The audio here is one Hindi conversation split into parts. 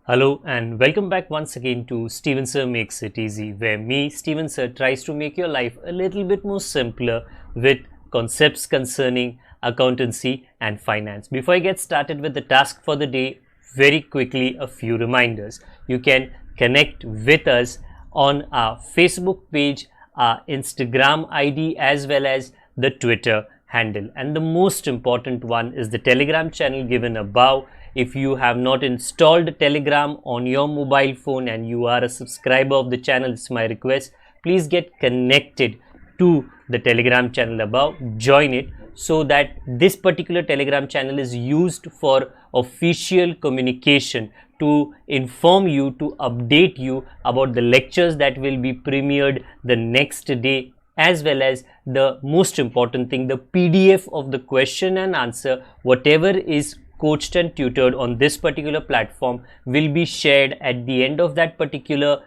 Hello and welcome back once again to Steven Sir Makes It Easy, where me, Steven Sir, tries to make your life a little bit more simpler with concepts concerning accountancy and finance. Before I get started with the task for the day, very quickly a few reminders. You can connect with us on our Facebook page, our Instagram ID, as well as the Twitter handle. And the most important one is the Telegram channel given above. If you have not installed Telegram on your mobile phone and you are a subscriber of the channel, it's my request, please get connected to the Telegram channel above, join it, so that this particular Telegram channel is used for official communication, to inform you, to update you about the lectures that will be premiered the next day, as well as the most important thing, the PDF of the question and answer, whatever is coached and tutored on this particular platform, will be shared at the end of that particular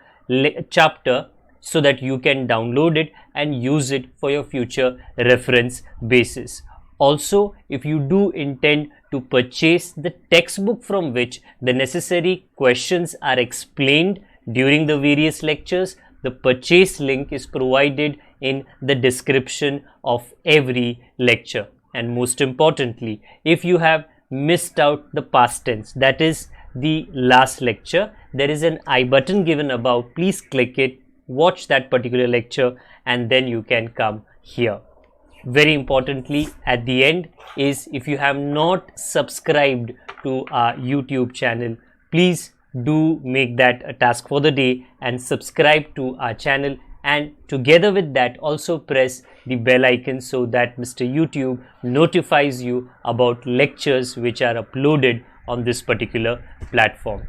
chapter, so that you can download it and use it for your future reference basis. Also, if you do intend to purchase the textbook from which the necessary questions are explained during the various lectures, the purchase link is provided in the description of every lecture. And most importantly, if you have missed out the past tense, that is the last lecture, there is an I button given above. Please click it, watch that particular lecture, and then you can come here. Very importantly, at the end is, if you have not subscribed to our YouTube channel, please do make that a task for the day and subscribe to our channel, and together with that also press the bell icon so that Mr. YouTube notifies you about lectures which are uploaded on this particular platform.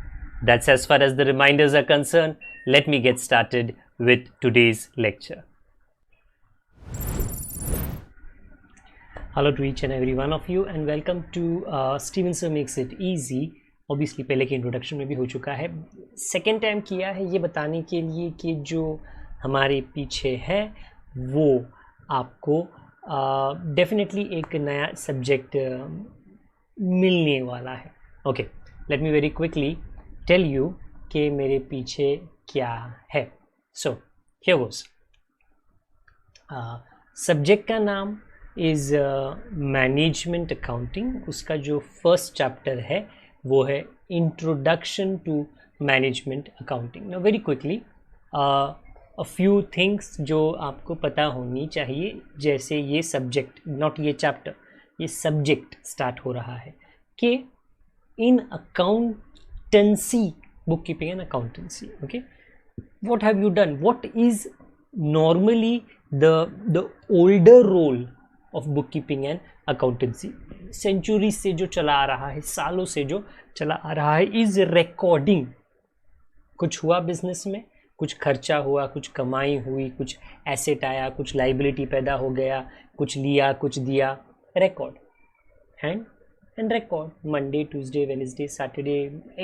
That's as far as the reminders are concerned. Let me get started with today's lecture. Hello to each and every one of you and welcome to Steven Sir Makes It Easy. Obviously पहले के इंट्रोडक्शन में भी हो चुका है, सेकेंड टाइम किया है ये बताने के लिए कि जो हमारे पीछे है वो आपको डेफिनेटली एक नया सब्जेक्ट मिलने वाला है. Okay, let me very quickly tell you कि मेरे पीछे क्या है. So here goes. सब्जेक्ट का नाम इज़ मैनेजमेंट अकाउंटिंग. उसका जो फर्स्ट चैप्टर है वो है introduction to management accounting. Now very quickly a few things जो आपको पता होनी चाहिए, जैसे ये सब्जेक्ट, नॉट ये चैप्टर, ये सब्जेक्ट स्टार्ट हो रहा है कि in accountancy, book keeping and accountancy, okay, what have you done, what is normally the older role of book keeping and accountancy. Century से जो चला आ रहा है, सालों से जो चला आ रहा है, इज रिकॉर्डिंग. कुछ हुआ बिजनेस में, कुछ खर्चा हुआ, कुछ कमाई हुई, कुछ एसेट आया, कुछ लाइबिलिटी पैदा हो गया, कुछ लिया, कुछ दिया, record, hand and record. Monday, Tuesday, Wednesday, Saturday,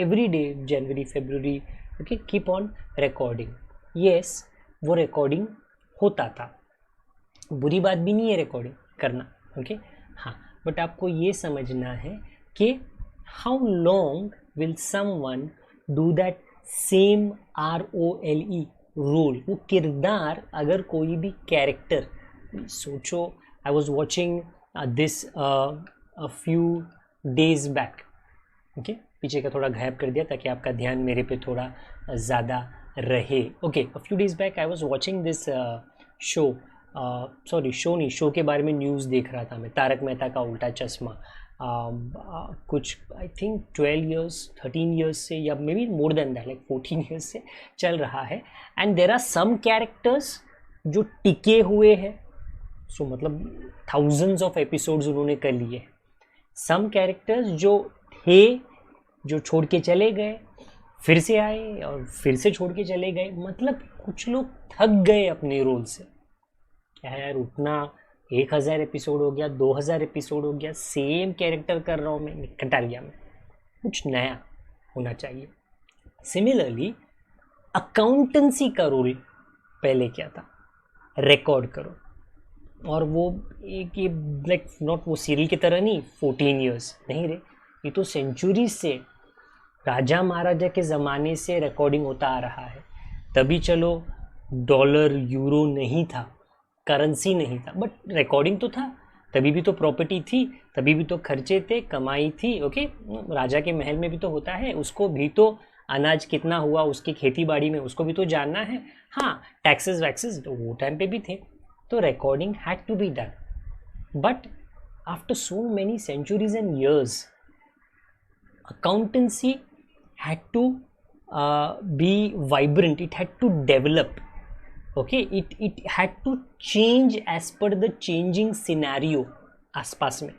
every day, January, February, okay, keep on recording. Yes, वो रिकॉर्डिंग होता था, बुरी बात भी नहीं है रिकॉर्डिंग करना, ओके. हाँ, बट आपको ये समझना है कि how long will someone do that same ROLE role, वो किरदार. अगर कोई भी कैरेक्टर, सोचो, I was watching this a few days back, okay, पीछे का थोड़ा गायब कर दिया ताकि आपका ध्यान मेरे पे थोड़ा ज़्यादा रहे. Okay, a few days back I was watching this show, sorry show नहीं, शो के बारे में न्यूज़ देख रहा था मैं, तारक मेहता का उल्टा चश्मा. कुछ आई थिंक 12 ईयर्स 13 ईयर्स से, या maybe more than that, like 14 years से चल रहा है. And there are some characters जो टिके हुए हैं, सो मतलब थाउजेंड्स ऑफ एपिसोड्स उन्होंने कर लिए. सम कैरेक्टर्स जो थे, जो छोड़ के चले गए, फिर से आए और फिर से छोड़ के चले गए. मतलब कुछ लोग थक गए अपने रोल से. क्या है यार, उतना 1000 एपिसोड हो गया, 2000 एपिसोड हो गया, सेम कैरेक्टर कर रहा हूँ मैं, कंटाल गया मैं, कुछ नया होना चाहिए. सिमिलरली अकाउंटेंसी का रोल पहले क्या था, रिकॉर्ड करो. और वो एक ये लाइक नॉट वो सीरियल की तरह नहीं 14 ईयर्स नहीं रे, ये तो सेंचुरी से राजा महाराजा के ज़माने से रिकॉर्डिंग होता आ रहा है, तभी चलो डॉलर यूरो नहीं था, करेंसी नहीं था, बट रिकॉर्डिंग तो था, तभी भी तो प्रॉपर्टी थी, तभी भी तो खर्चे थे, कमाई थी। ओके, राजा के महल में भी तो होता है, उसको भी तो अनाज कितना हुआ उसकी खेती बाड़ी में उसको भी तो जानना है। हाँ, टैक्सेस वैक्सेस तो वो टाइम पे भी थे, तो recording had to be done. But after so many centuries and years, accountancy had to be vibrant, it had to develop. Okay, it had to change as per the changing scenario आसपास में.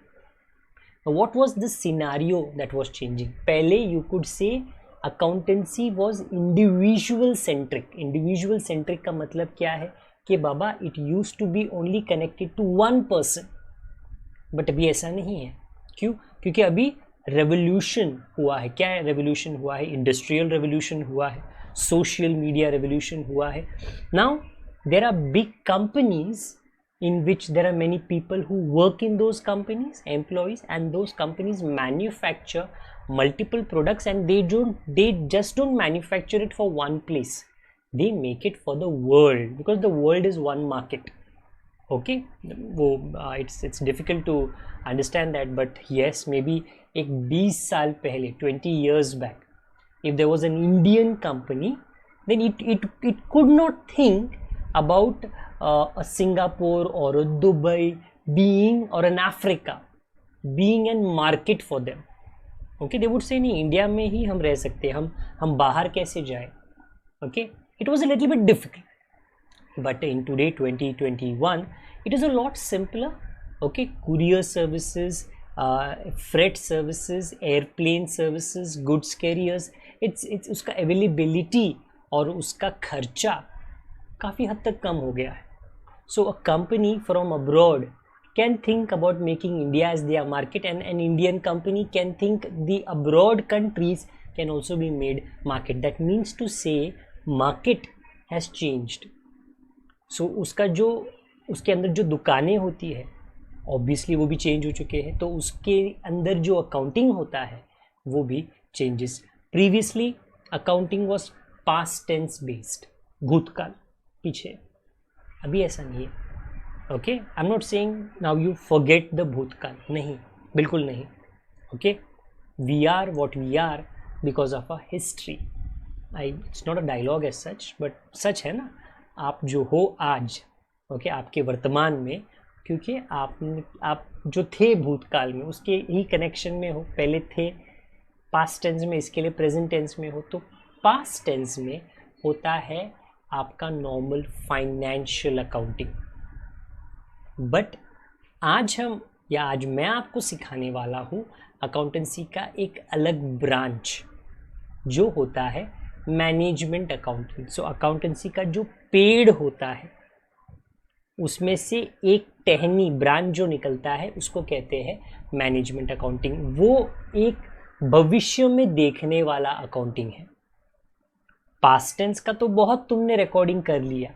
What was the scenario that was changing? पहले you could say accountancy was individual centric. individual centric का मतलब क्या है कि बाबा it used to be only connected to one person. But अभी ऐसा नहीं है. क्यों? क्योंकि अभी रेवोल्यूशन हुआ है. क्या है रेवोल्यूशन हुआ है? इंडस्ट्रियल रेवोल्यूशन हुआ है, सोशल मीडिया रेवोल्यूशन हुआ है. Now there are big companies in which there are many people who work in those companies, employees, and those companies manufacture multiple products, and they just don't manufacture it for one place, they make it for the world, because the world is one market. Okay, वो it's difficult to understand that, but yes, maybe एक 20 साल पहले, 20 years back, if there was an Indian company, then it could not think about a Singapore or a Dubai being, or an Africa being a market for them. Okay, they would say नहीं, इंडिया में ही हम रह सकते हैं, हम बाहर कैसे जाए. Okay, it was a little bit difficult. But in today 2021, it is a lot simpler. Okay, courier services, freight services, airplane services, goods carriers, it's उसका availability और उसका खर्चा काफ़ी हद तक कम हो गया है. So a company from abroad can think about making India as their market, and an Indian company can think the abroad countries can also be made market. That means to say market has changed. So उसका जो उसके अंदर जो दुकानें होती है ऑब्वियसली वो भी चेंज हो चुके हैं, तो उसके अंदर जो अकाउंटिंग होता है वो भी changes. Previously accounting was past tense based, भूतकाल पीछे. अभी ऐसा नहीं है. Okay, I am not saying now you forget the भूतकाल, नहीं, बिल्कुल नहीं. Okay, we are what we are because of a history. It's not a dialogue as such, but सच है ना. आप जो हो आज, ओके, आपके वर्तमान में, क्योंकि आप जो थे भूतकाल में उसके ही कनेक्शन में हो. पहले थे पास्ट टेंस में, इसके लिए प्रेजेंट टेंस में हो. तो पास्ट टेंस में होता है आपका नॉर्मल फाइनेंशियल अकाउंटिंग. बट आज मैं आपको सिखाने वाला हूँ अकाउंटेंसी का एक अलग ब्रांच जो होता है मैनेजमेंट अकाउंटिंग. सो अकाउंटेंसी का जो पेड़ होता है उसमें से एक टहनी ब्रांच जो निकलता है उसको कहते हैं मैनेजमेंट अकाउंटिंग. वो एक भविष्य में देखने वाला अकाउंटिंग है. पास्ट टेंस का तो बहुत तुमने रिकॉर्डिंग कर लिया,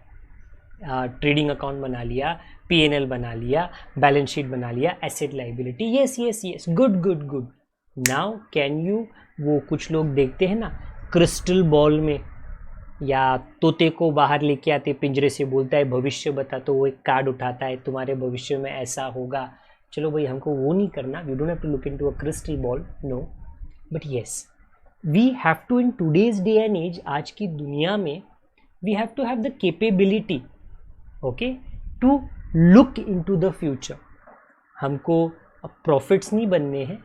ट्रेडिंग अकाउंट बना लिया, P&L बना लिया, बैलेंस शीट बना लिया, asset liability, yes yes yes, good good good. Now can you, वो कुछ लोग देखते हैं ना क्रिस्टल बॉल में, या तोते को बाहर लेके आते पिंजरे से, बोलता है भविष्य बता, तो वो एक कार्ड उठाता है, तुम्हारे भविष्य में ऐसा होगा. चलो भाई, हमको वो नहीं करना, we don't have to look into a crystal ball, no. But yes, we have to in today's day and age, आज की दुनिया में we have to have the capability, okay, to look into the future. हमको प्रॉफिट्स नहीं बनने हैं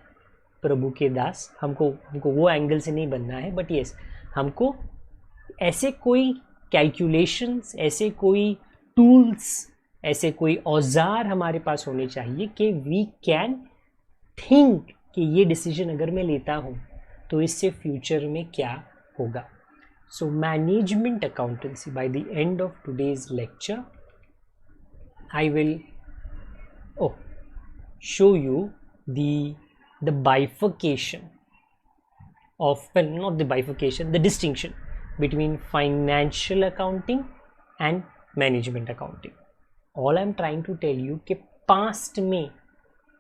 प्रभु के दास, हमको वो एंगल से नहीं बनना है. बट यस, हमको ऐसे कोई कैलकुलेशंस, ऐसे कोई टूल्स, ऐसे औऔजार हमारे पास होने चाहिए कि वी कैन थिंक कि ये डिसीजन अगर मैं लेता हूँ तो इससे फ्यूचर में क्या होगा. So management accountancy, by the end of today's lecture I will show you the bifurcation of, well, not the bifurcation, the distinction between financial accounting and management accounting. All I'm trying to tell you कि past में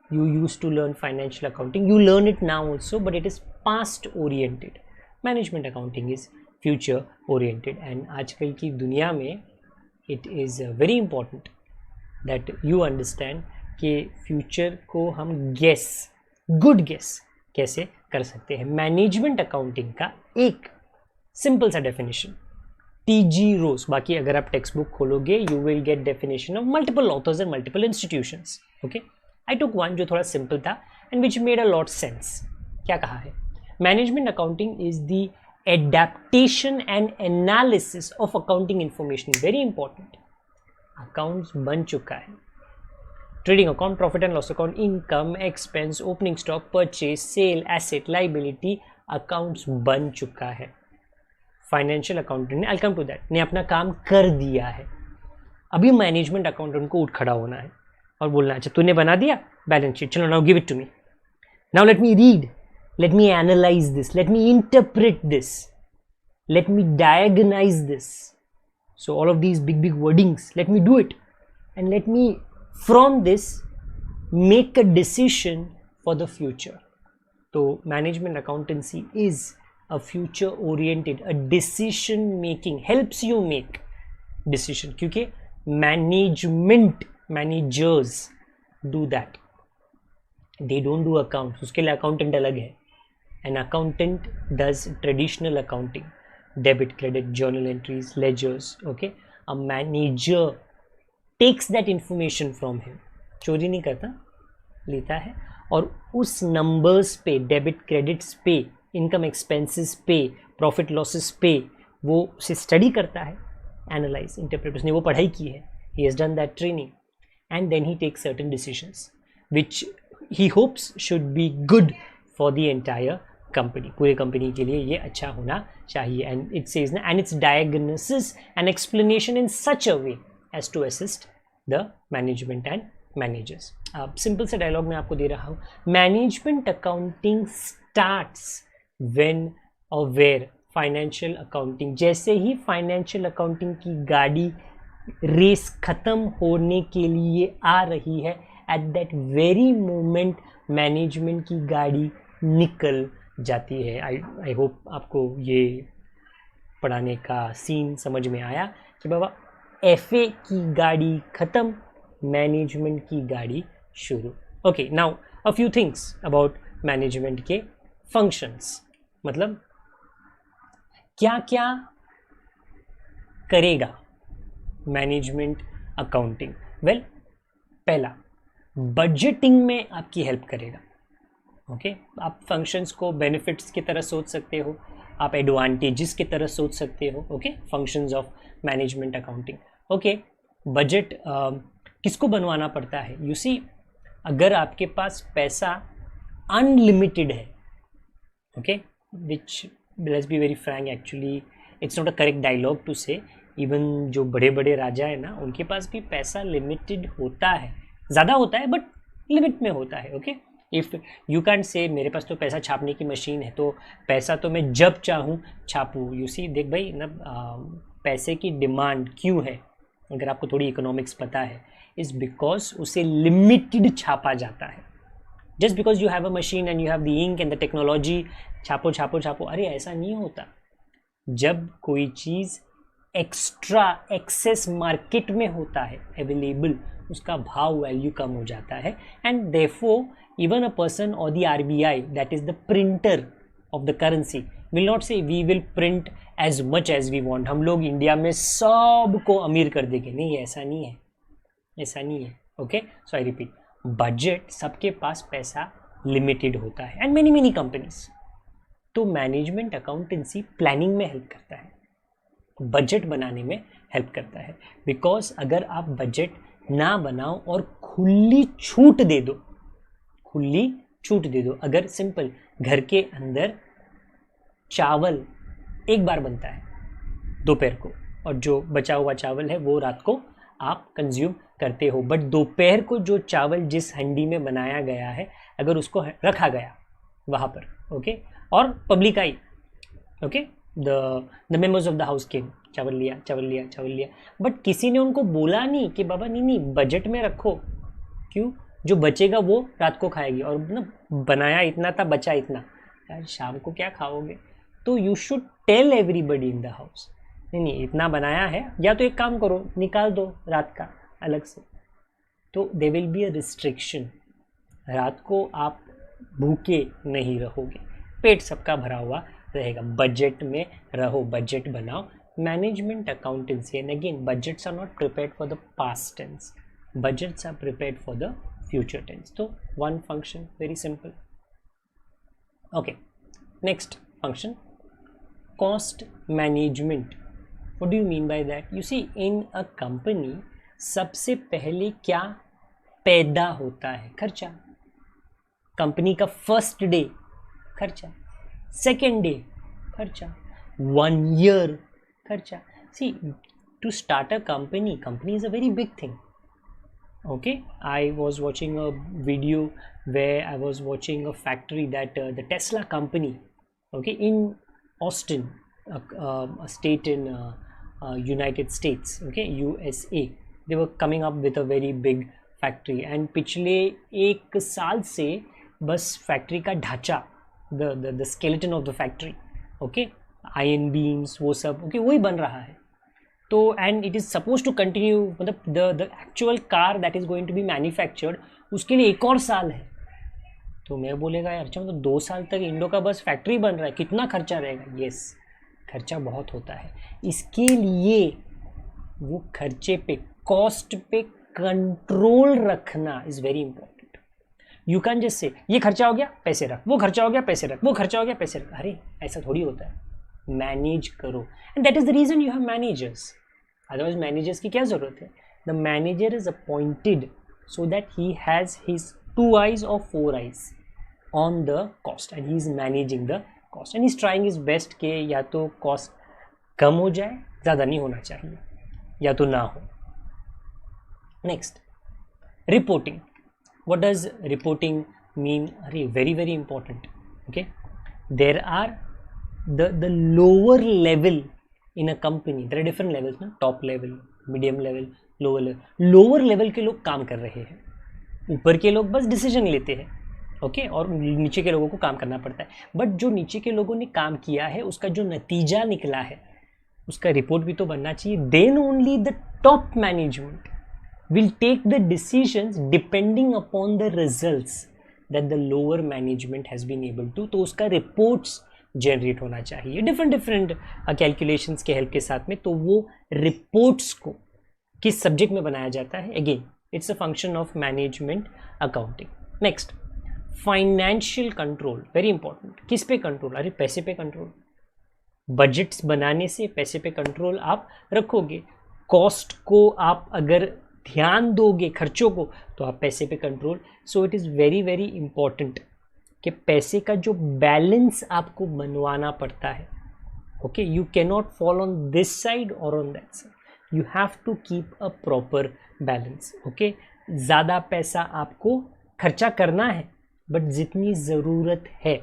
you used to learn financial accounting, you learn it now also, but it is past oriented. Management accounting is future oriented and आजकल की दुनिया में it is very important that you understand कि फ्यूचर को हम गुड गेस कैसे कर सकते हैं। मैनेजमेंट अकाउंटिंग का एक सिंपल सा डेफिनेशन टी.जी. रोज, बाकी अगर आप टेक्स्ट बुक खोलोगे you will get definition of multiple authors and multiple institutions. Okay, I took one जो थोड़ा सिंपल था and which made a lot sense. क्या कहा है? Management accounting is the adaptation and analysis of accounting information. Very important, accounts बन चुका है, trading account, profit and loss account, income, expense, opening stock, purchase, sale, asset, liability, accounts बन चुका है। फाइनेंशियल अकाउंटेंट ने, आई कम टू दैट, ने अपना काम कर दिया है। अभी मैनेजमेंट अकाउंटेंट को उठ खड़ा होना है और बोलना है अच्छा तूने बना दिया बैलेंस शीट, चलो now give it to me, now let me read, let me analyse this, let me interpret this, let me diagnose this, so all of these big wordings, let me do it and let me from this make a decision for the future. So management accountancy is a future oriented, a decision making, helps you make decision, क्योंकि managers do that, they don't do accounts, उसके लिए accountant अलग है। An accountant does traditional accounting, debit, credit, journal entries, ledgers. Okay, a manager takes that information from him, चोरी नहीं करता, लेता है और उस नंबर्स पे, डेबिट क्रेडिट्स पे, इनकम एक्सपेंसेस पे, प्रॉफिट लॉसेस पे वो उसे स्टडी करता है, एनालाइज, इंटरप्रेट, उसने वो पढ़ाई की है, he has done that training and then he takes certain decisions which he hopes should be good for the entire company, पूरे कंपनी के लिए ये अच्छा होना चाहिए। एंड इट सेज ना, and its diagnosis and explanation in such a way as to assist the management and managers. Simple सा डायलॉग मैं आपको दे रहा हूँ, मैनेजमेंट अकाउंटिंग स्टार्ट्स व्हेन और वेयर फाइनेंशियल अकाउंटिंग, जैसे ही फाइनेंशियल अकाउंटिंग की गाड़ी रेस खत्म होने के लिए आ रही है, at that very moment management की गाड़ी निकल जाती है। आई होप आपको ये पढ़ाने का सीन समझ में आया कि बाबा एफए की गाड़ी खत्म, मैनेजमेंट की गाड़ी शुरू। Okay, now a few things about management के फंक्शंस, मतलब क्या क्या करेगा मैनेजमेंट अकाउंटिंग। वेल, पहला बजटिंग में आपकी हेल्प करेगा। ओके, आप फंक्शंस को बेनिफिट्स की तरह सोच सकते हो, आप एडवांटेजेस की तरह सोच सकते हो। Okay, functions of management accounting. Okay, budget किसको बनवाना पड़ता है? यू सी, अगर आपके पास पैसा अनलिमिटेड है, okay, which let's be very frank, actually it's not a correct dialogue to say, even जो बड़े बड़े राजा है ना, उनके पास भी पैसा लिमिटेड होता है, ज़्यादा होता है बट लिमिट में होता है। ओके, इफ़ यू कैंट से मेरे पास तो पैसा छापने की मशीन है तो पैसा तो मैं जब चाहूँ छापूँ। यू सी, देख भाई ना, पैसे की डिमांड क्यों है, अगर आपको थोड़ी इकोनॉमिक्स पता है, इज़ बिकॉज उसे लिमिटेड छापा जाता है। Just because you have a machine and you have the ink and the technology, छापो छापो छापो, अरे ऐसा नहीं होता। जब कोई चीज़ एक्स्ट्रा एक्सेस मार्केट में होता है अवेलेबल, उसका भाव वैल्यू कम हो जाता है, and therefore even a person or the RBI, that is the printer of the currency, will not say we will print as much as we want, हम लोग इंडिया में सबको अमीर कर देंगे, नहीं, ऐसा नहीं है, ऐसा नहीं है। Okay, so I repeat, budget, सबके पास पैसा लिमिटेड होता है एंड मेनी मेनी कंपनीज। तो मैनेजमेंट अकाउंटेंसी प्लानिंग में हेल्प करता है, बजट बनाने में हेल्प करता है, बिकॉज अगर आप बजट ना बनाओ और खुली छूट दे दो, खुली छूट दे दो, अगर सिंपल घर के अंदर चावल एक बार बनता है दोपहर को, और जो बचा हुआ चावल है वो रात को आप कंज्यूम करते हो, बट दोपहर को जो चावल जिस हंडी में बनाया गया है, अगर उसको रखा गया वहाँ पर, ओके, और public I, okay, the members of the house came, चावल लिया चावल लिया चावल लिया, बट किसी ने उनको बोला नहीं कि बाबा नहीं नहीं बजट में रखो, क्यों, जो बचेगा वो रात को खाएगी, और ना बनाया इतना था बचा इतना, यार शाम को क्या खाओगे, तो you should tell everybody in the house, नहीं नहीं इतना बनाया है, या तो एक काम करो निकाल दो रात का अलग से, तो they will be a restriction, रात को आप भूखे नहीं रहोगे, पेट सबका भरा हुआ रहेगा, बजट में रहो, बजट बनाओ. Management accountancy, and again budgets are not prepared for the past tense, budgets are prepared for the future tense. So one function, very simple. Okay, next function, cost management. What do you mean by that? You see, in a company सबसे पहले क्या पैदा होता है? खर्चा. कंपनी का फर्स्ट डे खर्चा, सेकेंड डे खर्चा, 1 year खर्चा. See, to start a company is a very big thing. Okay, I was watching a video where I was watching a factory that the Tesla company, okay, in Austin, a state in United States, okay, USA, they were coming up with a very big factory, and पिछले 1 साल से बस फैक्ट्री का ढांचा, the skeleton of the factory, okay, iron beams वो सब, okay, वही बन रहा है. तो and it is suppose to continue, मतलब the actual car that is going to be manufactured, उसके लिए 1 और साल है. तो मैं बोलेगा यार अच्छा, मतलब 2 साल तक इंडो का बस फैक्ट्री बन रहा है, कितना खर्चा रहेगा? यस, खर्चा बहुत होता है. इसके लिए वो खर्चे पे, कॉस्ट पे कंट्रोल रखना is very important. You can just say ये खर्चा हो गया पैसे रख, वो खर्चा हो गया पैसे रख, वो खर्चा हो गया पैसे रख. अरे ऐसा थोड़ी होता है. मैनेज करो, and that is the reason you have managers. Otherwise managers की क्या जरूरत है? The manager is appointed so that he has his 2 eyes or 4 eyes on the cost, and he is managing the cost, and he is trying his best के या तो कॉस्ट कम हो जाए, ज़्यादा नहीं होना चाहिए, या तो ना हो. Next, reporting. What does reporting mean? अरे very very important. Okay, there are the lower level in a company, there are different levels ना, top level, medium level, lower level. lower level के लोग काम कर रहे हैं, ऊपर के लोग बस डिसीजन लेते हैं, ओके, और नीचे के लोगों को काम करना पड़ता है. बट जो नीचे के लोगों ने काम किया है उसका जो नतीजा निकला है उसका रिपोर्ट भी तो बनना चाहिए. Then only the top management will take the decisions depending upon the results that the lower management has been able to. तो उसका रिपोर्ट्स जनरेट होना चाहिए डिफरेंट कैलकुलेशंस के हेल्प के साथ में. तो वो रिपोर्ट्स को किस सब्जेक्ट में बनाया जाता है? Again it's a function of management accounting. Next, financial control, very important. किस पे कंट्रोल? अरे पैसे पे कंट्रोल. बजट्स बनाने से पैसे पे कंट्रोल आप रखोगे. कॉस्ट को आप अगर ध्यान दोगे, खर्चों को, तो आप पैसे पे control. So it is very very important कि पैसे का जो बैलेंस आपको बनवाना पड़ता है. Okay, you can not fall on this side और on that side, you have to keep a proper balance. Okay, ज़्यादा पैसा आपको खर्चा करना है, बट जितनी ज़रूरत है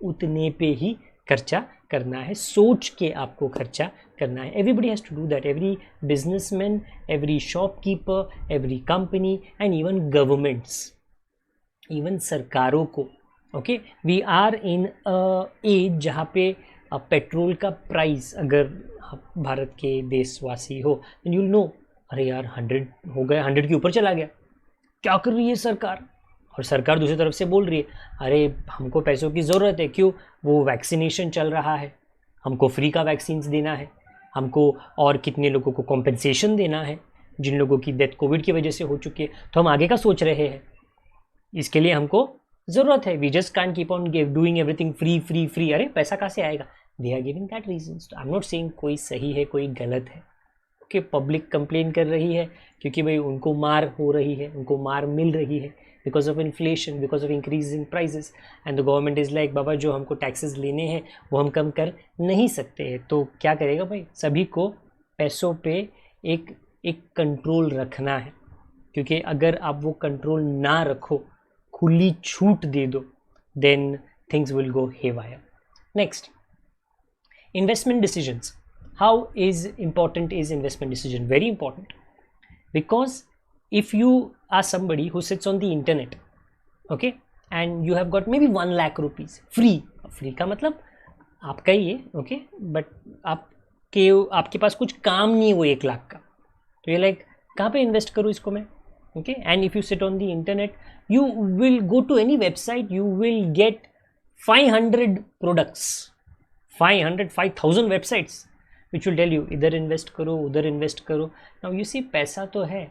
उतने पे ही खर्चा करना है, सोच के आपको खर्चा करना है. Everybody has to do that. Every businessman, every shopkeeper, every company, and even governments, even सरकारों को. Okay, we are in age जहाँ पे पेट्रोल का प्राइस, अगर आप भारत के देशवासी हो, यू नो, अरे यार 100 हो गया, 100 के ऊपर चला गया, क्या कर रही है सरकार? और सरकार दूसरी तरफ से बोल रही है अरे हमको पैसों की ज़रूरत है. क्यों? वो वैक्सीनेशन चल रहा है, हमको फ्री का वैक्सीन्स देना है, हमको और कितने लोगों को कॉम्पेंसेशन देना है, जिन लोगों की डेथ कोविड की वजह से हो चुकी है. तो हम आगे का सोच रहे हैं, इसके लिए हमको ज़रूरत है. We just can't keep on doing everything free free free. अरे पैसा कहाँ से आएगा? They are giving that reasons. I am not saying कोई सही है कोई गलत है. ओके, पब्लिक कंप्लेन कर रही है क्योंकि भाई उनको मार हो रही है, उनको मार मिल रही है because of inflation, because of increasing prices, and the government is like बाबा जो हमको टैक्सेस लेने हैं वो हम कम कर नहीं सकते हैं. तो क्या करेगा भाई? सभी को पैसों पे एक कंट्रोल रखना है, क्योंकि अगर आप वो कंट्रोल ना रखो, खुली छूट दे दो, then things will go haywire. Next, investment decisions. How is important is investment decision? Very important, because if you are somebody who sits on the internet, okay, and you have got maybe 1 lakh rupees free का मतलब आपका ही है, ओके, बट आपके पास कुछ काम नहीं है वो 1 लाख का, तो ये लाइक कहाँ पे इन्वेस्ट करूँ इसको मैं, okay. And if you sit on the internet, you will go to any website, you will get 500 products, 5,000 websites which will tell you इधर इन्वेस्ट करो, उधर इन्वेस्ट करो। नाउ यू सी, पैसा तो है,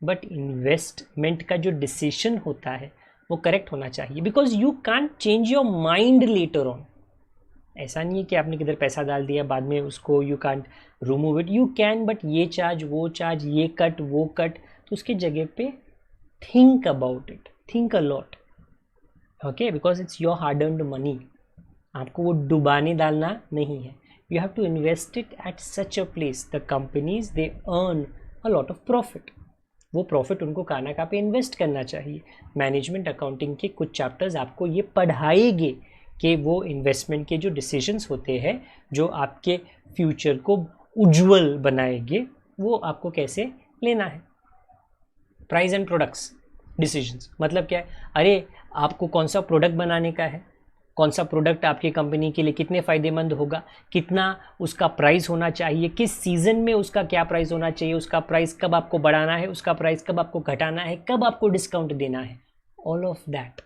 बट इन्वेस्टमेंट का जो डिसीजन होता है वो करेक्ट होना चाहिए, because you can't change your mind later on. ऐसा नहीं है कि आपने किधर पैसा डाल दिया बाद में उसको you can't remove it, you can, but ये चार्ज, वो चार्ज, ये कट, वो कट, तो उसके जगह पे think about it, think a lot, okay, because it's your hard earned money. आपको वो डुबाने डालना नहीं है, you have to invest it at such a place, the companies they earn a lot of profit, वो प्रॉफिट उनको खाना कहाँ पे इन्वेस्ट करना चाहिए। मैनेजमेंट अकाउंटिंग के कुछ चैप्टर्स आपको ये पढ़ाएंगे कि वो इन्वेस्टमेंट के जो डिसीजंस होते हैं जो आपके फ्यूचर को उज्जवल बनाएंगे, वो आपको कैसे लेना है। प्राइस एंड प्रोडक्ट्स डिसीजंस मतलब क्या है, अरे आपको कौन सा प्रोडक्ट बनाने का है, कौन सा प्रोडक्ट आपकी कंपनी के लिए कितने फ़ायदेमंद होगा, कितना उसका प्राइस होना चाहिए, किस सीज़न में उसका क्या प्राइस होना चाहिए, उसका प्राइस कब आपको बढ़ाना है, उसका प्राइस कब आपको घटाना है, कब आपको डिस्काउंट देना है, all of that,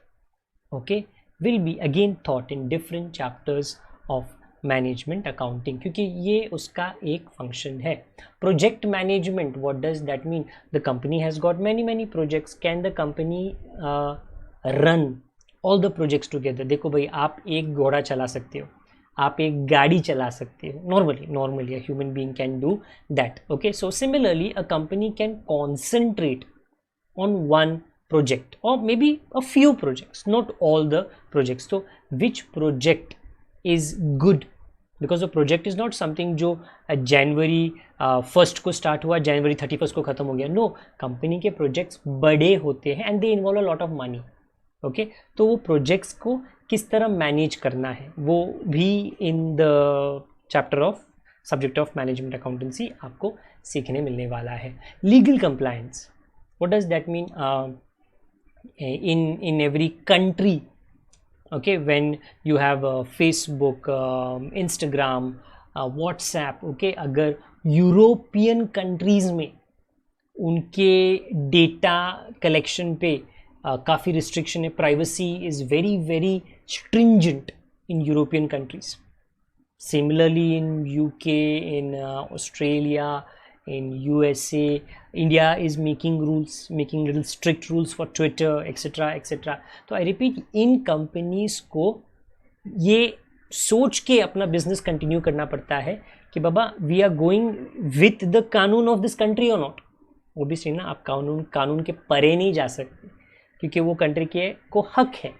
okay, will be again thought in different chapters of management accounting, क्योंकि ये उसका एक फंक्शन है। Project management, what does that mean, the company has got many projects, can the company run all the projects together. देखो भाई, आप एक घोड़ा चला सकते हो, आप एक गाड़ी चला सकते हो, normally a human being can do that, okay। So similarly a company can concentrate on one project or maybe a few projects, not all the projects। So which project is good, because a project is not something जो जनवरी 1st को स्टार्ट हुआ, जनवरी 31st को ख़त्म हो गया, नो, कंपनी के प्रोजेक्ट्स बड़े होते हैं and they involve a lot of money, okay. तो वो प्रोजेक्ट्स को किस तरह मैनेज करना है वो भी in the chapter of subject of management accountancy आपको सीखने मिलने वाला है। Legal compliance, what does that mean in every country, okay, when you have Facebook, Instagram, WhatsApp, okay, अगर यूरोपियन कंट्रीज में उनके डेटा कलेक्शन पे काफ़ी रिस्ट्रिक्शन है, privacy is very stringent in European countries, similarly in UK, in Australia, in USA, India is making little strict rules for Twitter, etc. तो I repeat, इन कंपनीज को ये सोच के अपना बिजनेस कंटिन्यू करना पड़ता है कि बाबा we are going with the कानून ऑफ दिस कंट्री और नॉट। ओबियसली ना, आप कानून के परे नहीं जा सकते, क्योंकि वो कंट्री के को हक है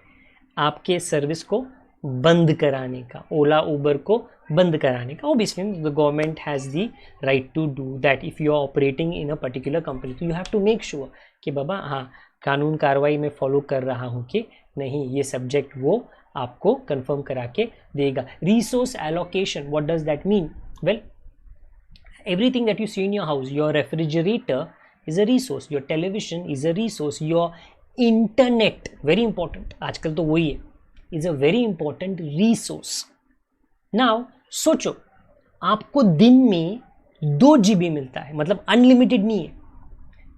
आपके सर्विस को बंद कराने का, ओला उबर को बंद कराने का। Obviously the government has the right to do that if you are operating in a particular company, तो you have to make sure कि बाबा हाँ, कानून कार्रवाई में फॉलो कर रहा हूँ कि नहीं, ये सब्जेक्ट वो आपको कंफर्म करा के देगा। Resource allocation, what does that mean? Well, everything that you see in your house, your refrigerator is a resource, your television is a resource, your internet, very important, आजकल तो वही है, is a very important resource। Now सोचो, आपको दिन में 2 GB मिलता है, मतलब अनलिमिटेड नहीं है,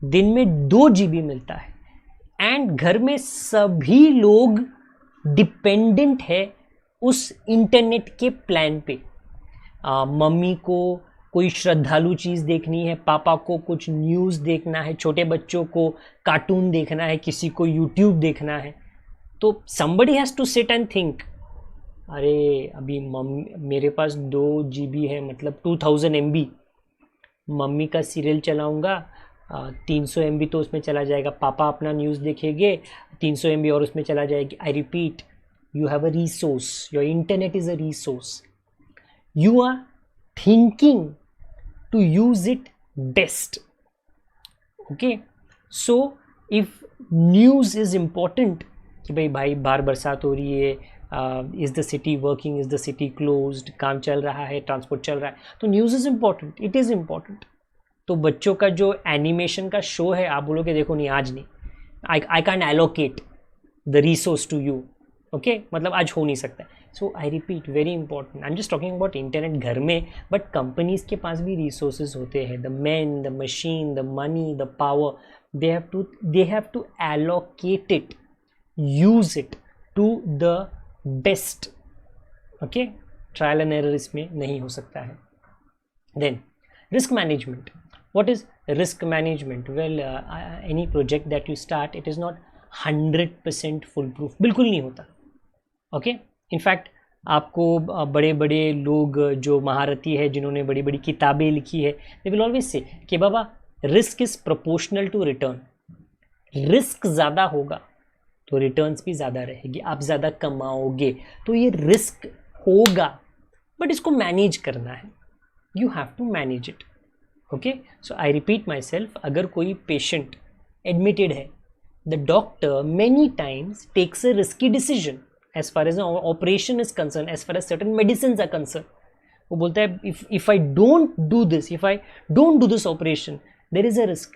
दिन में 2 GB मिलता है, एंड घर में सभी लोग डिपेंडेंट है उस इंटरनेट के प्लान पे। मम्मी को कोई श्रद्धालु चीज़ देखनी है, पापा को कुछ न्यूज़ देखना है, छोटे बच्चों को कार्टून देखना है, किसी को यूट्यूब देखना है, तो somebody has to sit and think, अरे अभी मेरे पास 2 GB है, मतलब 2000 MB, मम्मी का सीरियल चलाऊंगा, 300 MB तो उसमें चला जाएगा, पापा अपना न्यूज़ देखेंगे, 300 MB और उसमें चला जाएगी। I repeat, you have a resource, your internet is a resource, you are thinking to use it best, okay। So if news is important कि भाई बाहर बरसात हो रही है, is the city working, is the city closed, काम चल रहा है, ट्रांसपोर्ट चल रहा है, तो news is important, it is important. तो बच्चों का जो एनिमेशन का शो है, आप बोलोगे देखो नहीं आज नहीं, I can allocate the resource to you, okay मतलब आज हो नहीं सकता. So I repeat, very important. I am just talking about internet घर में, बट कंपनीज के पास भी रिसोर्सेज होते हैं. The man, the machine, the money, the power, they have to allocate it, use it to the best. Okay, trial and error इसमें नहीं हो सकता है. Then risk management. what is risk management? Well, any project that you start, it is not 100% full proof, बिल्कुल नहीं होता. ओके, इनफैक्ट आपको बड़े बड़े लोग जो महारथी है, जिन्होंने बड़ी बड़ी किताबें लिखी है, दे विल ऑलवेज से कि बाबा risk is proportional to return. Risk ज़्यादा होगा तो रिटर्न्स भी ज़्यादा रहेगी, आप ज़्यादा कमाओगे, तो ये रिस्क होगा, बट इसको मैनेज करना है. You have to manage it. Okay, so I repeat myself, अगर कोई पेशेंट एडमिटेड है, the doctor many times takes a risky decision as far as the operation is concerned, as far as certain medicines are concerned. वो बोलता है if I don't do this, if I don't do this operation, there is a risk,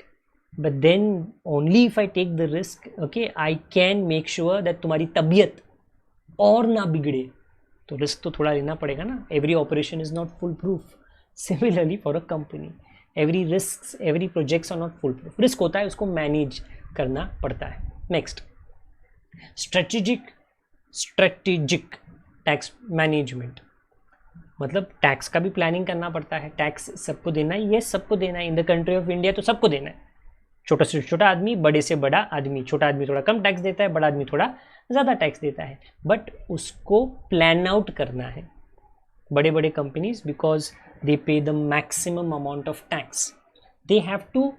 but then only if I take the risk, okay, I can make sure that तुम्हारी तबीयत और ना बिगड़े. तो रिस्क तो थोड़ा लेना पड़ेगा ना. every operation is not fool proof. Similarly for a company, every risks, every projects are not fool proof. Risk होता है, उसको मैनेज करना पड़ता है. Next, strategic tax management. मतलब टैक्स का भी प्लानिंग करना पड़ता है. टैक्स सबको देना है, ये सबको देना है. In the country of India तो सबको देना है. छोटा से छोटा आदमी, बड़े से बड़ा आदमी. छोटा आदमी थोड़ा कम टैक्स देता है, बड़ा आदमी थोड़ा ज़्यादा टैक्स देता है, बट उसको प्लान आउट करना है. बड़े बड़े companies, because they pay the maximum amount of tax, they have to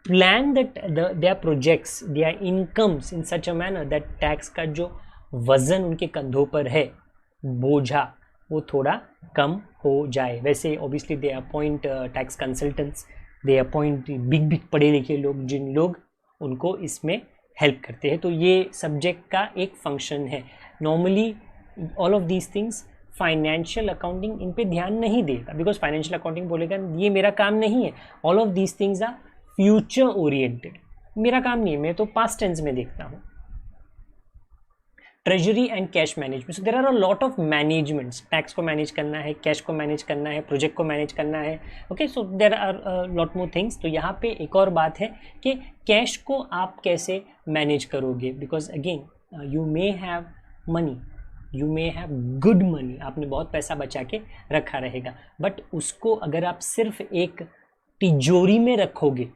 plan that their projects, their incomes in such a manner that tax का जो वज़न उनके कंधों पर है, बोझा, वो थोड़ा कम हो जाए. वैसे obviously they appoint tax consultants, they appoint big big पढ़े लिखे लोग, जिन लोग उनको इसमें हेल्प करते हैं. तो ये सब्जेक्ट का एक फंक्शन है. Normally all of these things financial accounting इन पे ध्यान नहीं देगा, बिकॉज फाइनेंशियल अकाउंटिंग बोलेगा ये मेरा काम नहीं है. All of these things are future oriented. मेरा काम नहीं है, मैं तो पास्ट टेंस में देखता हूँ. Treasury and cash management. So there are a lot of managements. Tax को मैनेज करना है, कैश को मैनेज करना है, प्रोजेक्ट को मैनेज करना है. Okay, so there are lot more things. तो यहाँ पे एक और बात है कि कैश को आप कैसे मैनेज करोगे, because again you may have money, you may have good money, आपने बहुत पैसा बचा के रखा रहेगा, बट उसको अगर आप सिर्फ एक तिजोरी में रखोगे.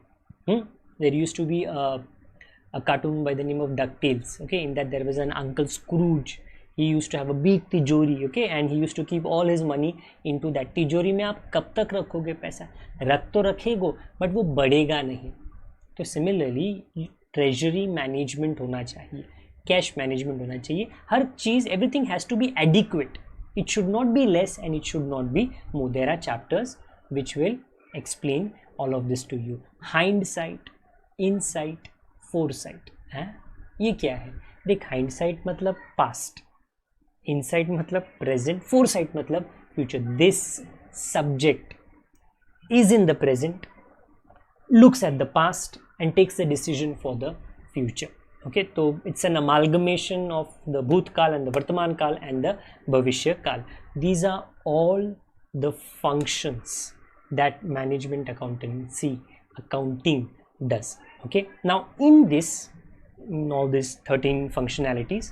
There used to be a cartoon by the name of DuckTales. Okay, in that there was an Uncle Scrooge. He used to have a big tijori. Okay, and he used to keep all his money into that. तिजोरी में आप कब तक रखोगे पैसा? रख तो रखेगो, बट वो बढ़ेगा नहीं. तो सिमिलरली ट्रेजरी मैनेजमेंट होना चाहिए, कैश मैनेजमेंट होना चाहिए. हर चीज़, everything has to be adequate. It should not be less and it should not be more. There are chapters which will explain all of this to you. Hindsight, insight, foresight. है ये क्या है? देख, hindsight मतलब past, insight मतलब present, foresight मतलब future. This subject is in the present, looks at the past and takes a decision for the future. Okay, so it's an amalgamation of the bhutkal and the vartaman kal and the bhavishya kal. These are all the functions that management accounting does. Okay, now in this, in all these 13 functionalities,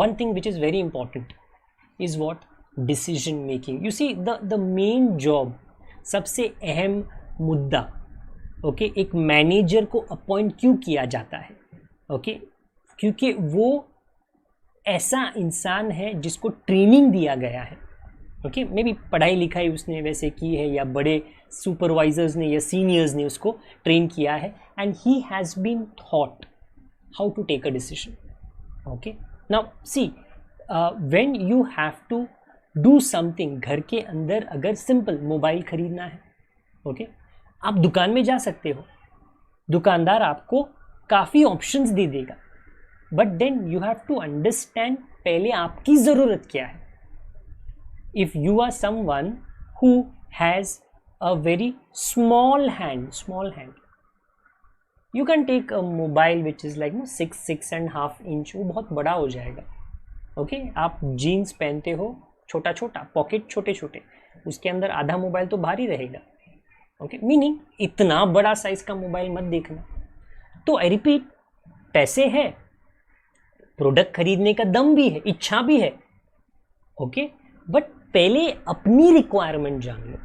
one thing which is very important is what? Decision making. You see, the main job, सबसे अहम मुद्दा, okay, एक मैनेजर को अपॉइंट क्यों किया जाता है? okay, क्योंकि वो ऐसा इंसान है जिसको ट्रेनिंग दिया गया है. ओके, मे बी पढ़ाई लिखाई उसने वैसे की है, या बड़े सुपरवाइजर्स ने या सीनियर्स ने उसको ट्रेन किया है, and he has been thought how to take a decision. Okay, now see, when you have to do something, घर के अंदर अगर सिंपल मोबाइल खरीदना है, ओके, आप दुकान में जा सकते हो, दुकानदार आपको काफ़ी ऑप्शंस दे देगा, but then you have to understand पहले आपकी ज़रूरत क्या है. If you are someone who has a very small hand, you can take a mobile which is like 6.5 inch, वो बहुत बड़ा हो जाएगा। ओके आप जीन्स पहनते हो छोटा छोटा, पॉकेट छोटे छोटे, उसके अंदर आधा मोबाइल तो बाहर ही रहेगा। ओके मीनिंग इतना बड़ा साइज का मोबाइल मत देखना। तो आई रिपीट, पैसे है, प्रोडक्ट खरीदने का दम भी है, इच्छा भी है, ओके बट पहले अपनी रिक्वायरमेंट जान लो।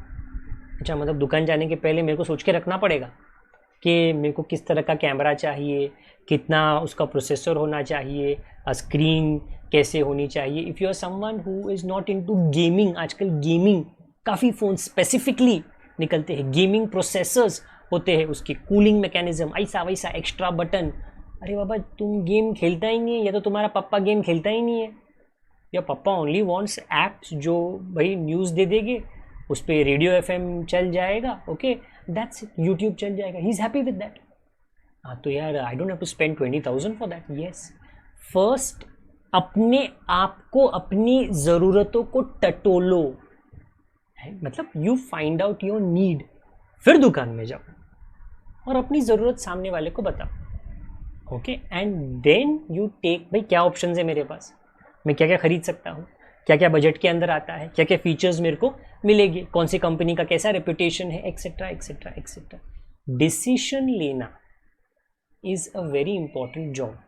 अच्छा मतलब दुकान जाने के पहले मेरे को सोच के रखना पड़ेगा कि मेरे को किस तरह का कैमरा चाहिए, कितना उसका प्रोसेसर होना चाहिए, स्क्रीन कैसे होनी चाहिए। If you are someone who is not into gaming, आजकल गेमिंग काफ़ी फ़ोन स्पेसिफिकली निकलते हैं, गेमिंग प्रोसेसर्स होते हैं, उसकी कूलिंग मैकेनिज्म ऐसा वैसा, एक्स्ट्रा बटन। अरे बाबा तुम गेम खेलता ही नहीं है, या तो तुम्हारा पापा गेम खेलता ही नहीं है, या पापा ओनली वांट्स ऐप्स जो भाई न्यूज़ दे देंगे, उस पर रेडियो एफएम चल जाएगा, ओके दैट्स इट, यूट्यूब चल जाएगा, he is happy with that. हाँ तो यार I don't have to spend 20,000 for that. Yes, first अपने आप को, अपनी ज़रूरतों को टटोलो, मतलब you find out your need, फिर दुकान में जाओ और अपनी ज़रूरत सामने वाले को बताओ। Okay and then you take, भाई क्या ऑप्शन है मेरे पास, मैं क्या क्या खरीद सकता हूँ, क्या क्या बजट के अंदर आता है, क्या क्या फीचर्स मेरे को मिलेंगे, कौन सी कंपनी का कैसा रेपुटेशन है, एक्सेट्रा एक्सेट्रा एक्सेट्रा। डिसीजन लेना is a very important job,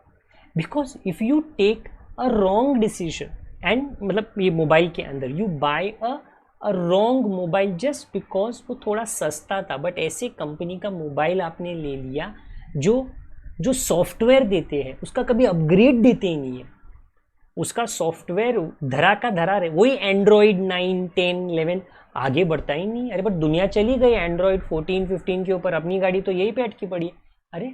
because if you take a wrong decision and मतलब ये मोबाइल के अंदर you buy a wrong mobile just because वो थोड़ा सस्ता था, बट ऐसे कंपनी का मोबाइल आपने ले लिया जो सॉफ्टवेयर देते हैं उसका कभी अपग्रेड देते ही नहीं है, उसका सॉफ्टवेयर धरा का धरा रहे, वही एंड्रॉयड 9, 10, 11 आगे बढ़ता ही नहीं। अरे बट दुनिया चली गई एंड्रॉयड 14, 15 के ऊपर, अपनी गाड़ी तो यही पे अटकी पड़ी है। अरे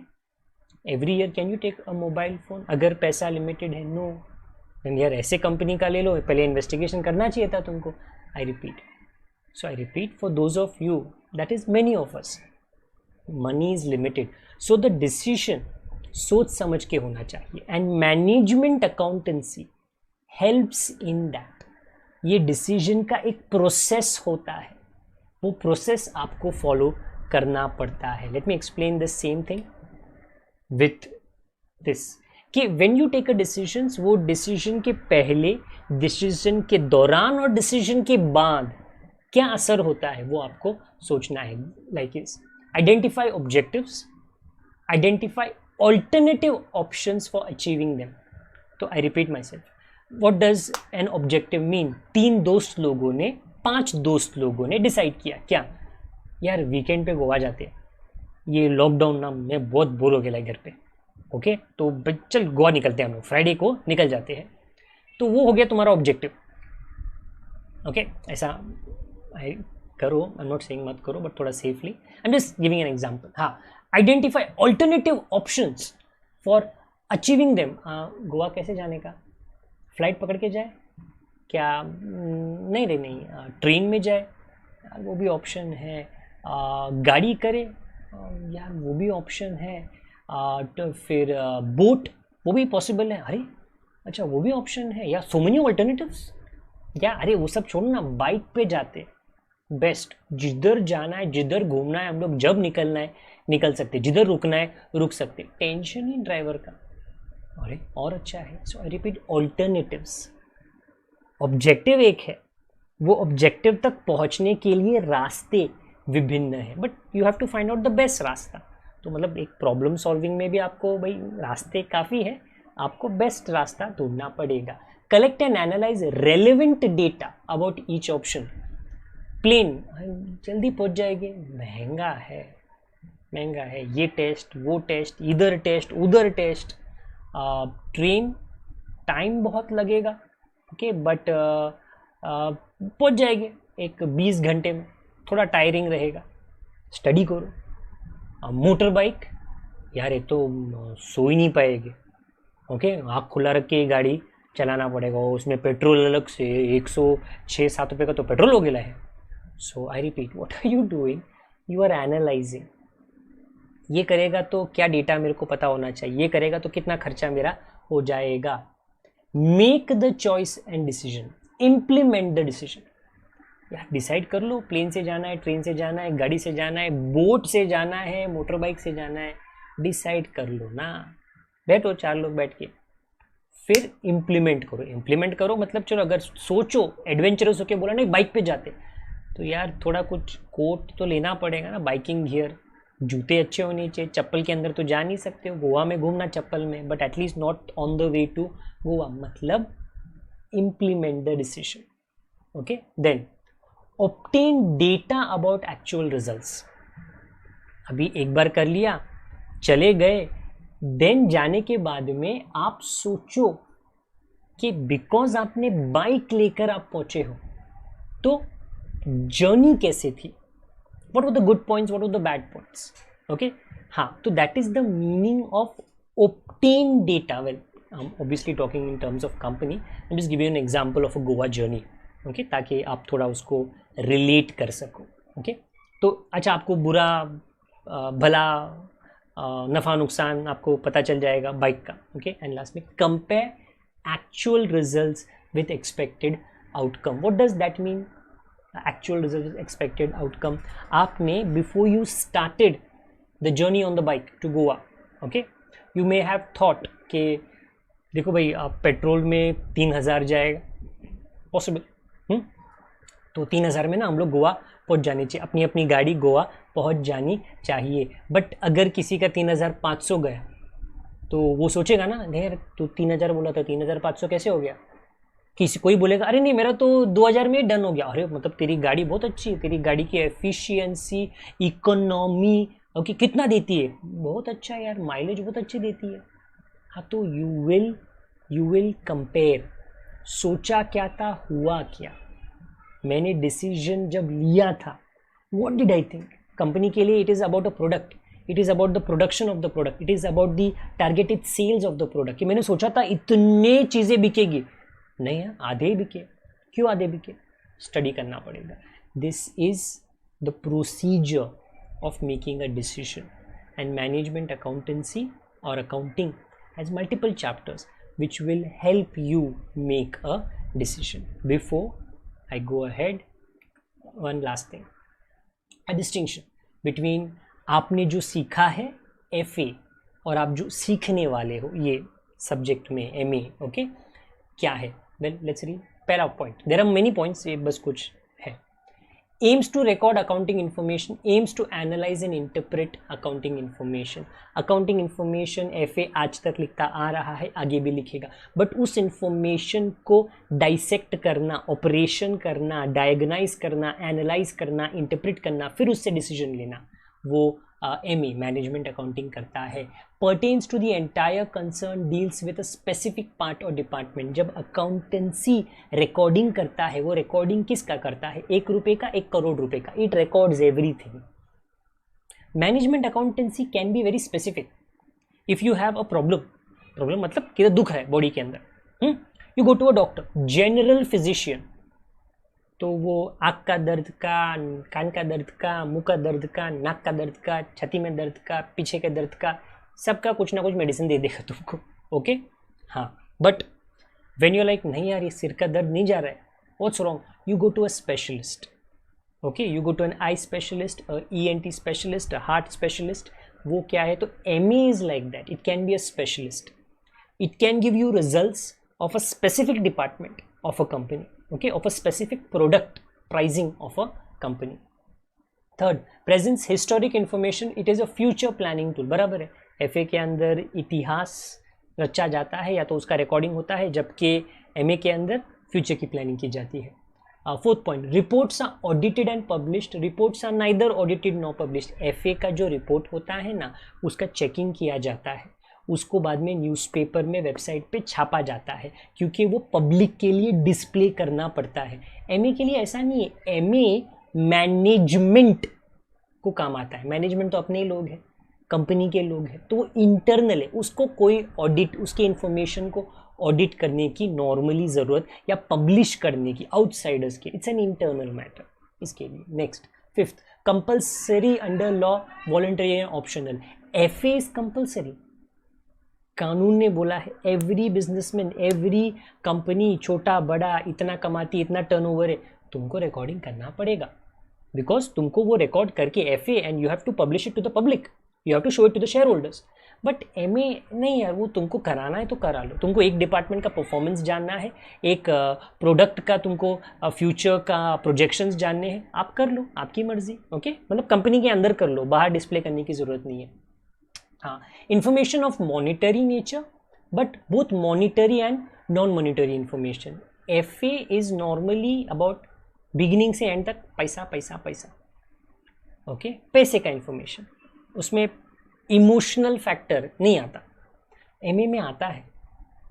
every year can you take a mobile phone, अगर पैसा लिमिटेड है? नो। यार ऐसे कंपनी का ले लो, पहले इन्वेस्टिगेशन करना चाहिए था तुमको। I repeat for those of you, that is many of us, money is limited, so the decision सोच समझ के होना चाहिए and management accountancy helps in that. ये डिसीजन का एक प्रोसेस होता है, वो प्रोसेस आपको फॉलो करना पड़ता है। Let me explain the same thing with this कि when you take a decision, वो डिसीजन के पहले, डिसीजन के दौरान और डिसीजन के बाद क्या असर होता है वो आपको सोचना है। Like is identify objectives, identify alternative options for achieving them. तो I repeat myself, what does an objective mean? 5 दोस्त लोगों ने डिसाइड किया, क्या यार वीकेंड पे गोवा जाते हैं, ये लॉकडाउन ना मैं बहुत बोर हो गया घर पे, ओके तो चल गोवा निकलते हैं हम लोग, फ्राइडे को निकल जाते हैं। तो वो हो गया तुम्हारा ऑब्जेक्टिव। ओके ऐसा करो, आई एम नॉट सेइंग मत करो, बट थोड़ा safely, I am just giving an example. हाँ, identify alternative options for achieving them. Goa कैसे जाने का? फ्लाइट पकड़ के जाए क्या? नहीं रे नहीं, ट्रेन में जाए यार वो भी ऑप्शन है, गाड़ी करे यार वो भी ऑप्शन है, तो फिर बोट वो भी पॉसिबल है, अरे अच्छा वो भी ऑप्शन है, या सो मेनी ऑल्टरनेटिव्स। या अरे वो सब छोड़ो ना, बाइक पे जाते बेस्ट, जिधर जाना है जिधर घूमना है हम लोग जब निकलना है निकल सकते, जिधर रुकना है रुक सकते, टेंशन ही ड्राइवर का, अरे और अच्छा है। So I repeat, alternatives. Objective एक है, वो ऑब्जेक्टिव तक पहुंचने के लिए रास्ते विभिन्न है, but you have to find out the best रास्ता। तो मतलब एक प्रॉब्लम सॉल्विंग में भी आपको भाई रास्ते काफ़ी है, आपको बेस्ट रास्ता ढूंढना पड़ेगा। Collect and analyse relevant data about each option. Plane जल्दी पहुंच जाएंगे, महंगा है, ये टेस्ट वो टेस्ट, इधर टेस्ट उधर टेस्ट। ट्रेन टाइम बहुत लगेगा, ओके बट पहुंच जाएंगे एक 20 घंटे में, थोड़ा टायरिंग रहेगा, स्टडी करो। मोटर बाइक यार ये तो सो ही नहीं पाएंगे, ओके आँख खुला रख के गाड़ी चलाना पड़ेगा, उसमें पेट्रोल अलग से 106-107 रुपये का तो पेट्रोल हो गया है। So I repeat, what are you doing? You are analysing. ये करेगा तो क्या डेटा मेरे को पता होना चाहिए, ये करेगा तो कितना खर्चा मेरा हो जाएगा। Make the choice and decision, implement the decision. यार डिसाइड कर लो, प्लेन से जाना है, ट्रेन से जाना है, गाड़ी से जाना है, बोट से जाना है, मोटर बाइक से जाना है, डिसाइड कर लो ना, बैठो 4 लोग बैठ के, फिर इम्प्लीमेंट करो। इम्प्लीमेंट करो मतलब चलो अगर सोचो एडवेंचरस होके बोला नहीं बाइक पे जाते, तो यार थोड़ा कुछ कोट तो लेना पड़ेगा ना, बाइकिंग गियर, जूते अच्छे होने चाहिए, चप्पल के अंदर तो जा नहीं सकते हो, गोवा में घूमना चप्पल में, but at least not on the way to Goa, मतलब implement the decision. Okay, then obtain data about actual results. अभी एक बार कर लिया, चले गए, देन जाने के बाद में आप सोचो कि बिकॉज आपने बाइक लेकर आप पहुंचे हो तो जर्नी कैसे थी, what were the good points, what were the bad points. Okay, हाँ, तो that is the meaning of obtain data. Well, I'm obviously talking in terms of company. I'm just give you an example of a Goa journey. Okay, ताकि आप थोड़ा उसको relate कर सको. Okay, तो अच्छा आपको बुरा भला नफ़ा नुकसान आपको पता चल जाएगा बाइक का. Okay, and last में compare actual results with expected outcome. What does that mean? Actual results with expected outcome. आपने before you started the journey on the bike to Goa, okay, you may have thought कि देखो भाई आप पेट्रोल में 3000 जाएगा पॉसिबल, तो 3000 में ना हम लोग गोवा पहुंच जानी चाहिए, अपनी अपनी गाड़ी गोवा पहुंच जानी चाहिए. बट अगर किसी का 3500 गया तो वो सोचेगा ना, नहीं यार तू 3000 बोला था, 3500 कैसे हो गया. कोई बोलेगा अरे नहीं मेरा तो 2000 में डन हो गया. अरे मतलब तेरी गाड़ी बहुत अच्छी है, तेरी गाड़ी की एफिशिएंसी, इकोनॉमी ओके कितना देती है, बहुत अच्छा है यार, माइलेज बहुत अच्छी देती है. हाँ, तो यू विल कंपेयर, सोचा क्या था, हुआ क्या, मैंने डिसीजन जब लिया था, what did I think. Company के लिए it is about a product, it is about the production of the product, it is about the targeted sales of the product. कि मैंने सोचा था इतने चीज़ें बिकेगी, नहीं है आधे ही बिके. क्यों आधे बिके, स्टडी करना पड़ेगा. This is the procedure of making a decision. And management accountancy और accounting has multiple chapters which will help you make a decision. Before I go ahead, one last thing, a distinction between आपने जो सीखा है FA और आप जो सीखने वाले हो ये सब्जेक्ट में MA, ओके, क्या है. वेल लेट्स रीड पहला point. There are many points, ये बस कुछ है. aims to record accounting information, aims to analyze and interpret accounting information. accounting information FA आज तक लिखता आ रहा है, आगे भी लिखेगा, बट उस इंफॉर्मेशन को डाइसेक्ट करना, ऑपरेशन करना, डायग्नाइज करना, एनालाइज करना, इंटरप्रेट करना, फिर उससे डिसीजन लेना, वो ME मैनेजमेंट अकाउंटिंग करता है. pertains to the entire concern, deals with a specific part or department. जब अकाउंटेंसी रिकॉर्डिंग करता है, वो रिकॉर्डिंग किसका करता है, 1 रुपये का, 1 करोड़ रुपए का. It records everything. Management accountancy can be very specific. If you have a problem मतलब कि दुख है बॉडी के अंदर, you go to a doctor, general physician, तो वो आँख का दर्द का, कान का दर्द का, मुंह का दर्द का, नाक का दर्द का, छाती में दर्द का, पीछे के दर्द का, सबका कुछ ना कुछ मेडिसिन दे देगा तुमको. ओके, हाँ, बट व्हेन यू लाइक नहीं यार ये सिर का दर्द नहीं जा रहा है, what's wrong, you go to a specialist. Okay, you go to an eye specialist, ENT specialist, heart specialist. वो क्या है, तो ME is like that, it can be a specialist. It can give you results of a specific department of a company, okay, of a specific product pricing of a company. Third, presents historic information, it is a future planning tool. बराबर है, FA के अंदर इतिहास रचा जाता है या तो उसका रिकॉर्डिंग होता है, जबकि MA के अंदर फ्यूचर की प्लानिंग की जाती है. Fourth point, reports are audited and published. Reports are neither audited nor published. FA का जो रिपोर्ट होता है ना, उसका चेकिंग किया जाता है, उसको बाद में न्यूज़पेपर में, वेबसाइट पे छापा जाता है, क्योंकि वो पब्लिक के लिए डिस्प्ले करना पड़ता है. MA के लिए ऐसा नहीं है. MA मैनेजमेंट को काम आता है. मैनेजमेंट तो अपने ही लोग हैं, कंपनी के लोग हैं, तो वो इंटरनल है, उसको कोई ऑडिट, उसके इंफॉर्मेशन को ऑडिट करने की नॉर्मली ज़रूरत या पब्लिश करने की आउटसाइडर्स के, इट्स एन इंटरनल मैटर इसके लिए. Next, fifth, compulsory under law, voluntary and optional. FA is compulsory. कानून ने बोला है, एवरी बिजनेसमैन, एवरी कंपनी, छोटा बड़ा, इतना कमाती, इतना टर्नओवर है, तुमको रिकॉर्डिंग करना पड़ेगा, बिकॉज तुमको वो रिकॉर्ड करके FA and you have to publish it to the public. You have to show it to the shareholders. But MA नहीं यार, वो तुमको कराना है तो करा लो। तुमको एक डिपार्टमेंट का परफॉर्मेंस जानना है, एक प्रोडक्ट का तुमको फ्यूचर का प्रोजेक्शंस जानने हैं, आप कर लो, आपकी मर्जी। ओके, मतलब कंपनी के अंदर कर लो, बाहर डिस्प्ले करने की ज़रूरत नहीं है। हाँ, information of monetary nature, but both monetary and non monetary information. FA is normally about beginning से एंड तक पैसा पैसा पैसा। ओके, पैसे का इंफॉर्मेशन, उसमें इमोशनल फैक्टर नहीं आता। MA में आता है,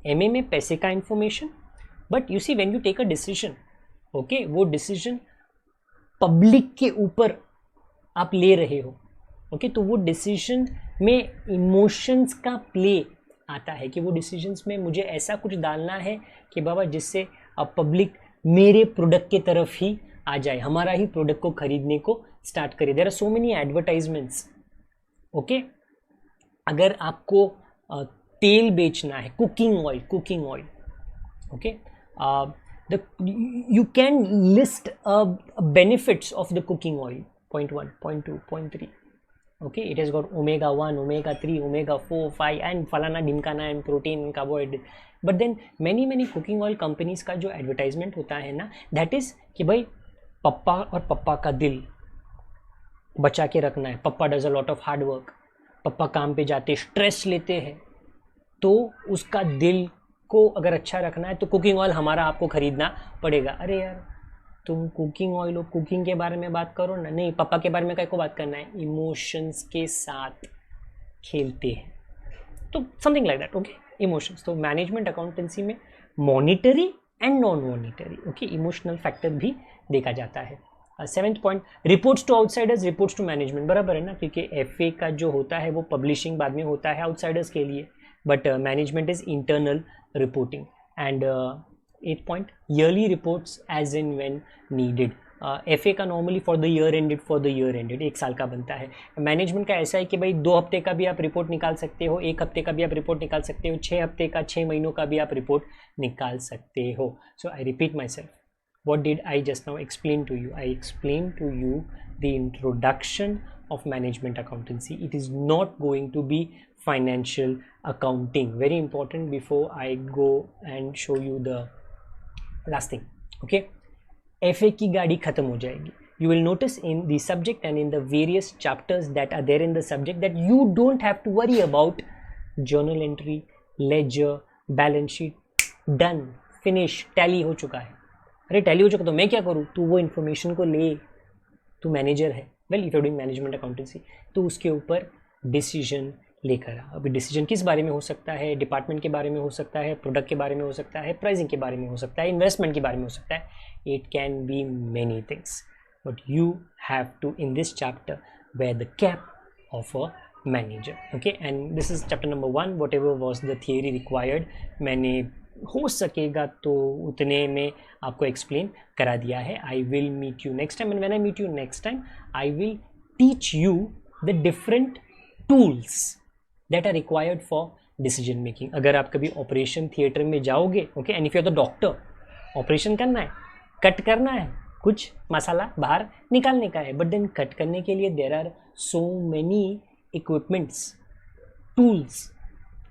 MA में पैसे का information, but you see when you take a decision, okay, वो डिसीजन पब्लिक के ऊपर आप ले रहे हो, ओके, तो वो डिसीजन में इमोशंस का प्ले आता है कि वो डिसीजंस में मुझे ऐसा कुछ डालना है कि बाबा जिससे अब पब्लिक मेरे प्रोडक्ट के तरफ ही आ जाए, हमारा ही प्रोडक्ट को खरीदने को स्टार्ट करे। There are so many advertisements. Okay, अगर आपको तेल बेचना है, cooking oil, okay, you can list benefits of the cooking oil, point 1, point 2, point 3. Okay, it has got omega 1, omega 3, omega 4, 5 and falana ढिमकाना and protein, carbohydrate. But then many cooking oil companies का जो advertisement होता है ना, that is कि भाई पप्पा और पप्पा का दिल बचा के रखना है। पप्पा does a lot of hard work, पप्पा काम पे जाते स्ट्रेस लेते हैं, तो उसका दिल को अगर अच्छा रखना है तो कुकिंग ऑयल हमारा आपको खरीदना पड़ेगा। अरे यार, तुम कुकिंग ऑयल हो, कुकिंग के बारे में बात करो ना। नहीं, पापा के बारे में क्या को बात करना है, इमोशंस के साथ खेलते हैं, तो something like that. Okay, emotions. तो मैनेजमेंट अकाउंटेंसी में monetary and non monetary, okay, emotional factor भी देखा जाता है। 7th point, reports to outsiders, reports to management. बराबर है ना, क्योंकि FA का जो होता है वो पब्लिशिंग बाद में होता है आउटसाइडर्स के लिए, but management is internal reporting. And 8th point, yearly reports as in when needed. FA का normally for the year ended, 1 साल का बनता है। मैनेजमेंट का ऐसा है कि भाई 2 हफ्ते का भी आप रिपोर्ट निकाल सकते हो, 1 हफ्ते का भी आप रिपोर्ट निकाल सकते हो, 6 हफ्ते का, 6 महीनों का भी आप रिपोर्ट निकाल सकते हो। So I repeat myself, what did I just now explain to you? I explained to you the introduction of management accountancy. It is not going to be financial accounting. Very important before I go and show you the last thing. Okay, FA की गाड़ी खत्म हो जाएगी. You will notice in the subject and in the various chapters that are there in the subject that you don't have to worry about journal entry, ledger, balance sheet. Done, finish, tally हो चुका है. अरे टैली हो चुका तो मैं क्या करूँ? तू वो इन्फॉर्मेशन को ले, तू मैनेजर है, well if you doing management accountancy, तो उसके ऊपर डिसीजन लेकर आ। अभी डिसीजन किस बारे में हो सकता है? डिपार्टमेंट के बारे में हो सकता है, प्रोडक्ट के बारे में हो सकता है, प्राइसिंग के बारे में हो सकता है, इन्वेस्टमेंट के बारे में हो सकता है, it can be many things, but you have to in this chapter where the cap of a manager. Okay, and this is chapter number 1. Whatever was the theory required, मैंने हो सकेगा तो उतने में आपको एक्सप्लेन करा दिया है. I will meet you next time, and when I meet you next time I will teach you the different tools that are required for decision making. अगर आप कभी ऑपरेशन थिएटर में जाओगे, okay, and if you are the doctor, operation करना है, कट करना है, कुछ मसाला बाहर निकालने का है, बट देन कट करने के लिए there are so many equipments, tools.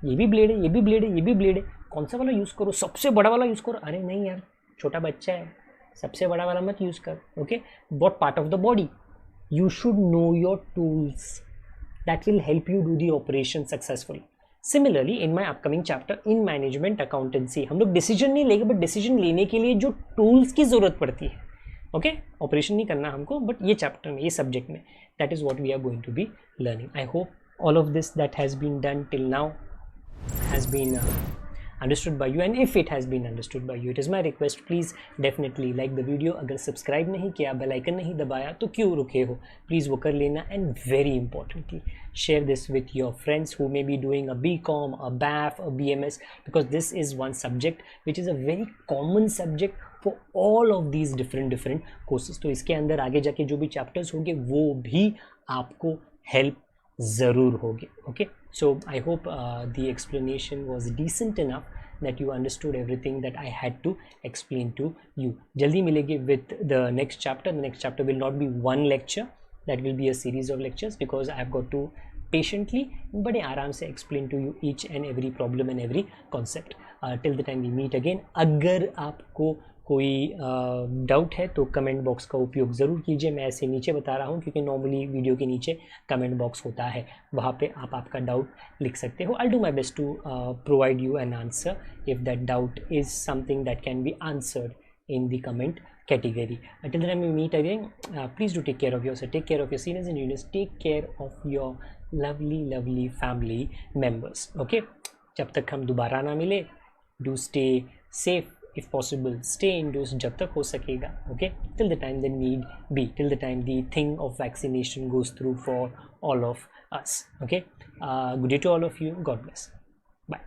ये भी ब्लेड है, ये भी ब्लेड है, ये भी ब्लेड है, कौन सा वाला यूज़ करो? सबसे बड़ा वाला यूज़ करो. अरे नहीं यार, छोटा बच्चा है, सबसे बड़ा वाला मत यूज़ कर. Okay, what part of the body? You should know your tools, that will help you do the operation successfully. Similarly in my upcoming chapter in management accountancy, हम लोग डिसीजन नहीं लेंगे, बट डिसीजन लेने के लिए जो टूल्स की ज़रूरत पड़ती है, ओके, ऑपरेशन नहीं करना हमको, बट ये चैप्टर में, ये सब्जेक्ट में, that is what we are going to be learning. I hope all of this that has been done till now has been understood by you, and if it has been understood by you, it is my request, please definitely like the video. अगर सब्सक्राइब नहीं किया, बेल आइकन नहीं दबाया तो क्यों रुके हो, प्लीज़ वो कर लेना. And very importantly share this with your friends who may be doing a BCom, a BAF, a BMS, because this is one subject which is a very common subject for all of these different courses. तो इसके अंदर आगे जाके जो भी चैप्टर्स होंगे वो भी आपको हेल्प ज़रूर होगी. Okay, so I hope the explanation was decent enough that you understood everything that I had to explain to you. जल्दी मिलेंगे with the next chapter. The next chapter will not be one lecture, that will be a series of lectures, because I have got to patiently, बड़े आराम से explain to you each and every problem and every concept. Till the time we meet again. अगर आपको कोई डाउट है तो कमेंट बॉक्स का उपयोग ज़रूर कीजिए. मैं ऐसे नीचे बता रहा हूँ क्योंकि नॉर्मली वीडियो के नीचे कमेंट बॉक्स होता है, वहाँ पे आप आपका डाउट लिख सकते हो. I do my best to provide you an answer if that doubt is something that can be answered in the comment category. Until then we meet again, please do take care of yourself, take care of your seniors and juniors, take care of your lovely family members. Okay, जब तक हम दोबारा ना मिले, do stay safe if possible, stay indoors जब तक हो सकेगा. Okay, till the time the need be, till the time the thing of vaccination goes through for all of us. Okay, good day to all of you. God bless. Bye.